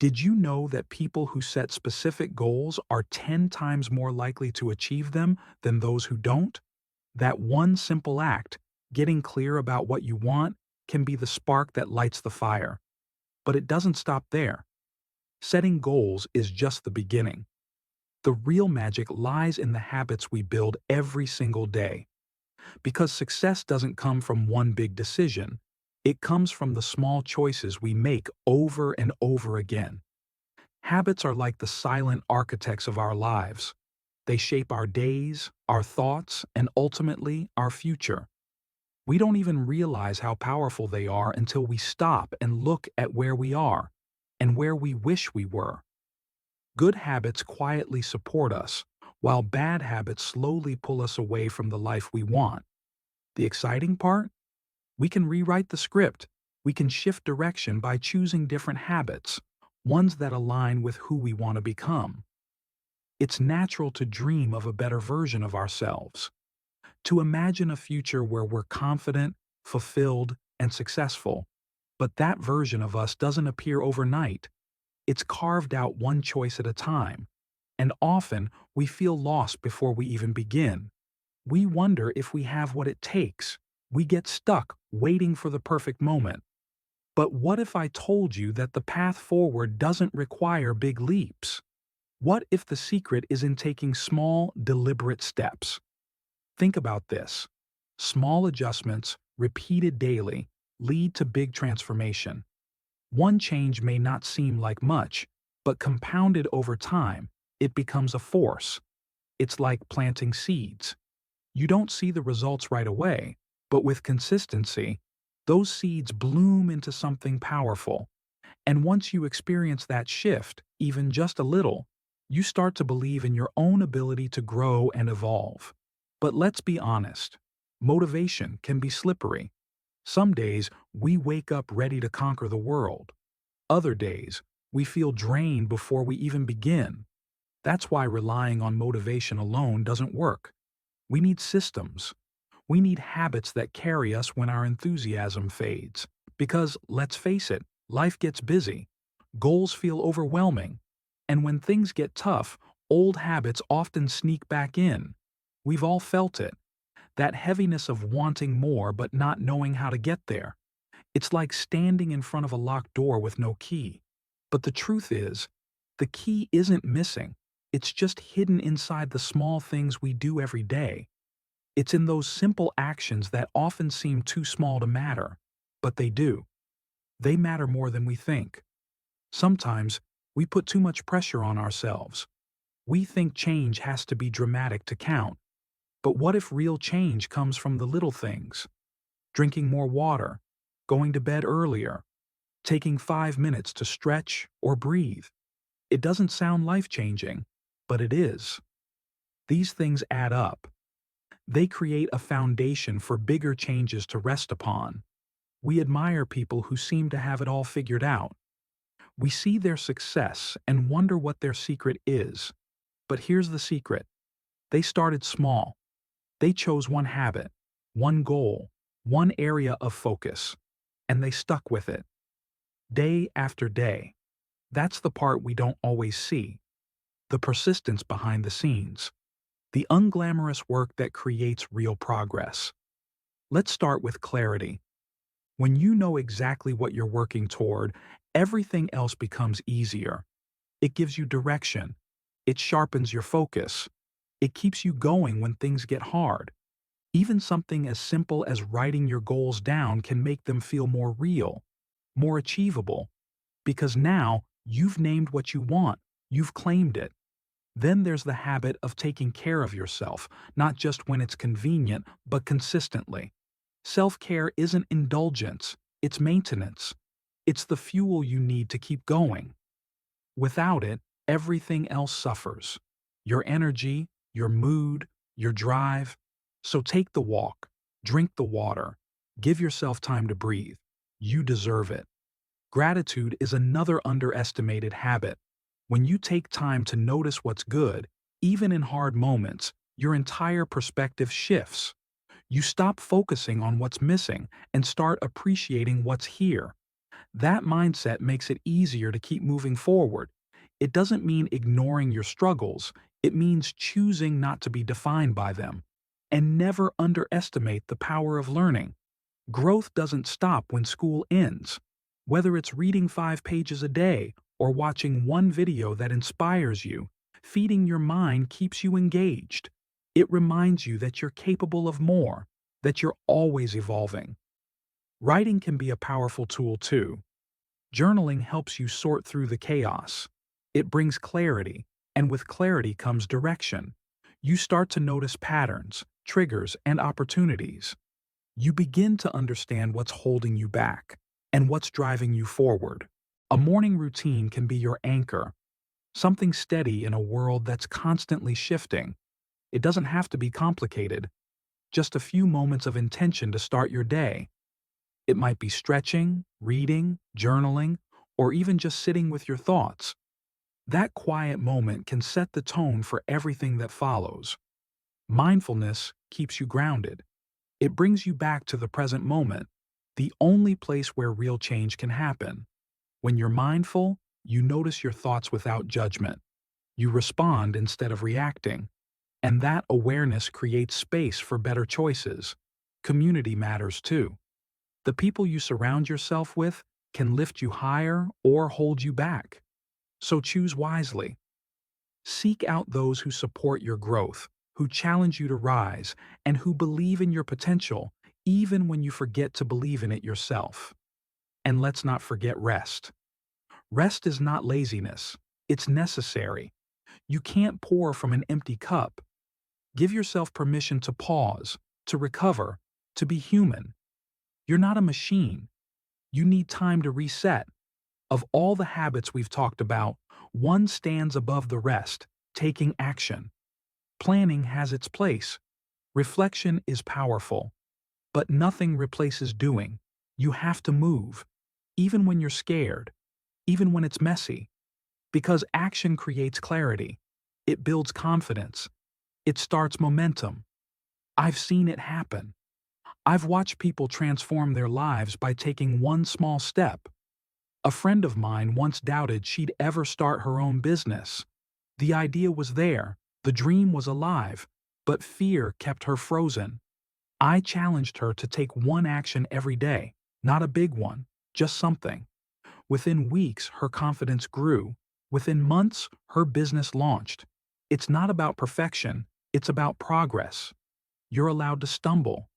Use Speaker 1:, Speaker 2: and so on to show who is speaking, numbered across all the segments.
Speaker 1: Did you know that people who set specific goals are 10 times more likely to achieve them than those who don't? That one simple act, getting clear about what you want, can be the spark that lights the fire. But it doesn't stop there. Setting goals is just the beginning. The real magic lies in the habits we build every single day. Because success doesn't come from one big decision, it comes from the small choices we make over and over again. Habits are like the silent architects of our lives. They shape our days, our thoughts, and ultimately our future. We don't even realize how powerful they are until we stop and look at where we are and where we wish we were. Good habits quietly support us, while bad habits slowly pull us away from the life we want. The exciting part? We can rewrite the script. We can shift direction by choosing different habits, ones that align with who we want to become. It's natural to dream of a better version of ourselves, to imagine a future where we're confident, fulfilled, and successful. But that version of us doesn't appear overnight. It's carved out one choice at a time, and often we feel lost before we even begin. We wonder if we have what it takes. We get stuck waiting for the perfect moment. But what if I told you that the path forward doesn't require big leaps? What if the secret is in taking small, deliberate steps? Think about this. Small adjustments, repeated daily, lead to big transformation. One change may not seem like much, but compounded over time, it becomes a force. It's like planting seeds. You don't see the results right away, but with consistency, those seeds bloom into something powerful. And once you experience that shift, even just a little, you start to believe in your own ability to grow and evolve. But let's be honest, motivation can be slippery. Some days, we wake up ready to conquer the world. Other days, we feel drained before we even begin. That's why relying on motivation alone doesn't work. We need systems. We need habits that carry us when our enthusiasm fades. Because, let's face it, life gets busy. Goals feel overwhelming. And when things get tough, old habits often sneak back in. We've all felt it. That heaviness of wanting more but not knowing how to get there. It's like standing in front of a locked door with no key. But the truth is, the key isn't missing. It's just hidden inside the small things we do every day. It's in those simple actions that often seem too small to matter, but they do. They matter more than we think. Sometimes, we put too much pressure on ourselves. We think change has to be dramatic to count. But what if real change comes from the little things? Drinking more water, going to bed earlier, taking 5 minutes to stretch or breathe. It doesn't sound life-changing, but it is. These things add up. They create a foundation for bigger changes to rest upon. We admire people who seem to have it all figured out. We see their success and wonder what their secret is. But here's the secret. They started small. They chose one habit, one goal, one area of focus, and they stuck with it. Day after day. That's the part we don't always see. The persistence behind the scenes. The unglamorous work that creates real progress. Let's start with clarity. When you know exactly what you're working toward, everything else becomes easier. It gives you direction. It sharpens your focus. It keeps you going when things get hard. Even something as simple as writing your goals down can make them feel more real, more achievable. Because now, you've named what you want. You've claimed it. Then there's the habit of taking care of yourself, not just when it's convenient, but consistently. Self-care isn't indulgence, it's maintenance. It's the fuel you need to keep going. Without it, everything else suffers. Your energy, your mood, your drive. So take the walk, drink the water, give yourself time to breathe. You deserve it. Gratitude is another underestimated habit. When you take time to notice what's good, even in hard moments, your entire perspective shifts. You stop focusing on what's missing and start appreciating what's here. That mindset makes it easier to keep moving forward. It doesn't mean ignoring your struggles, it means choosing not to be defined by them. And never underestimate the power of learning. Growth doesn't stop when school ends. Whether it's reading 5 pages a day or watching one video that inspires you, feeding your mind keeps you engaged. It reminds you that you're capable of more, that you're always evolving. Writing can be a powerful tool too. Journaling helps you sort through the chaos. It brings clarity, and with clarity comes direction. You start to notice patterns, triggers, and opportunities. You begin to understand what's holding you back and what's driving you forward. A morning routine can be your anchor, something steady in a world that's constantly shifting. It doesn't have to be complicated, just a few moments of intention to start your day. It might be stretching, reading, journaling, or even just sitting with your thoughts. That quiet moment can set the tone for everything that follows. Mindfulness keeps you grounded. It brings you back to the present moment, the only place where real change can happen. When you're mindful, you notice your thoughts without judgment. You respond instead of reacting. And that awareness creates space for better choices. Community matters too. The people you surround yourself with can lift you higher or hold you back. So choose wisely. Seek out those who support your growth, who challenge you to rise, and who believe in your potential, even when you forget to believe in it yourself. And let's not forget rest. Rest is not laziness, it's necessary. You can't pour from an empty cup. Give yourself permission to pause, to recover, to be human. You're not a machine. You need time to reset. Of all the habits we've talked about, one stands above the rest: taking action. Planning has its place. Reflection is powerful. But nothing replaces doing. You have to move, even when you're scared, even when it's messy. Because action creates clarity. It builds confidence. It starts momentum. I've seen it happen. I've watched people transform their lives by taking one small step. A friend of mine once doubted she'd ever start her own business. The idea was there, the dream was alive, but fear kept her frozen. I challenged her to take one action every day, not a big one, just something. Within weeks, her confidence grew. Within months, her business launched. It's not about perfection, it's about progress. You're allowed to stumble.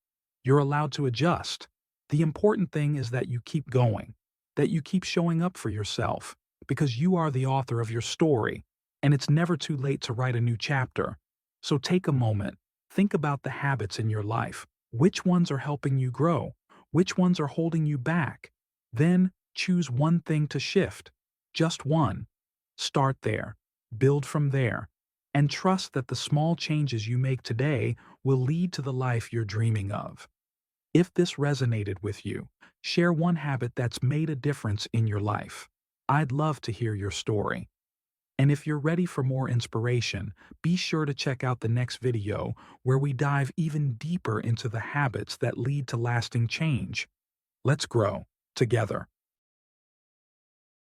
Speaker 1: You're allowed to adjust. The important thing is that you keep going, that you keep showing up for yourself, because you are the author of your story, and it's never too late to write a new chapter. So take a moment, think about the habits in your life. Which ones are helping you grow? Which ones are holding you back? Then choose one thing to shift, just one. Start there, build from there, and trust that the small changes you make today will lead to the life you're dreaming of. If this resonated with you, share one habit that's made a difference in your life. I'd love to hear your story. And if you're ready for more inspiration, be sure to check out the next video where we dive even deeper into the habits that lead to lasting change. Let's grow together.